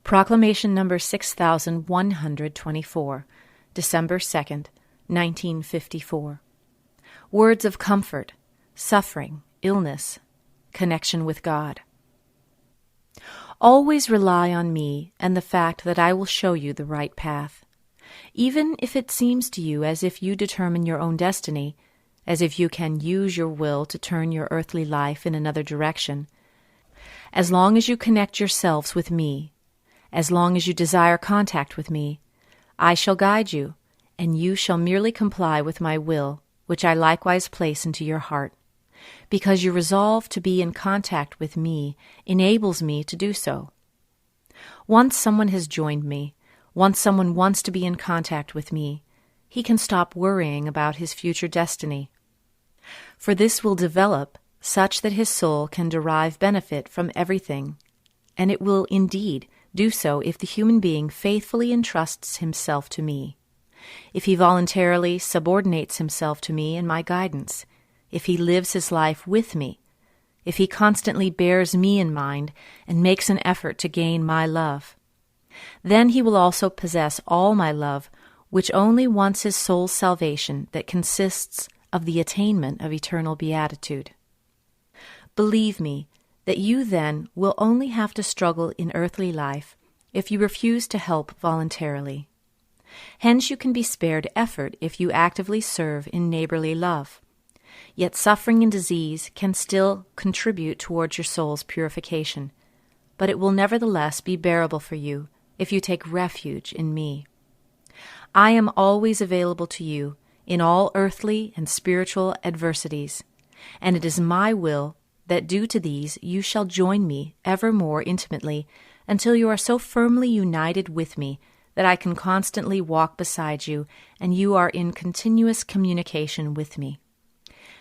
Proclamation number 6124, December 2nd, 1954. Words of comfort, suffering, illness, connection with God. Always rely on me and the fact that I will show you the right path. Even if it seems to you as if you determine your own destiny, as if you can use your will to turn your earthly life in another direction, as long as you connect yourselves with me, as long as you desire contact with me, I shall guide you, and you shall merely comply with my will, which I likewise place into your heart, because your resolve to be in contact with me enables me to do so. Once someone has joined me, once someone wants to be in contact with me, he can stop worrying about his future destiny. For this will develop such that his soul can derive benefit from everything, and it will indeed do so if the human being faithfully entrusts himself to me, if he voluntarily subordinates himself to me and my guidance, if he lives his life with me, if he constantly bears me in mind and makes an effort to gain my love. Then he will also possess all my love, which only wants his soul's salvation that consists of the attainment of eternal beatitude. Believe me that you then will only have to struggle in earthly life if you refuse to help voluntarily. Hence you can be spared effort if you actively serve in neighborly love. Yet suffering and disease can still contribute towards your soul's purification, but it will nevertheless be bearable for you if you take refuge in me. I am always available to you in all earthly and spiritual adversities, and it is my will that due to these you shall join me ever more intimately until you are so firmly united with me that I can constantly walk beside you and you are in continuous communication with me,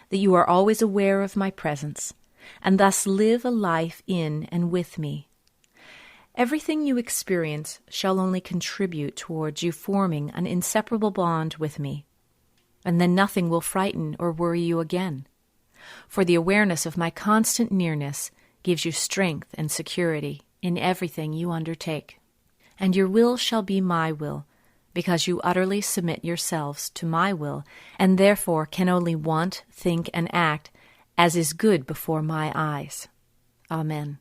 that you are always aware of my presence, and thus live a life in and with me. Everything you experience shall only contribute towards you forming an inseparable bond with me, and then nothing will frighten or worry you again. For the awareness of my constant nearness gives you strength and security in everything you undertake. And your will shall be my will, because you utterly submit yourselves to my will, and therefore can only want, think, and act as is good before my eyes. Amen.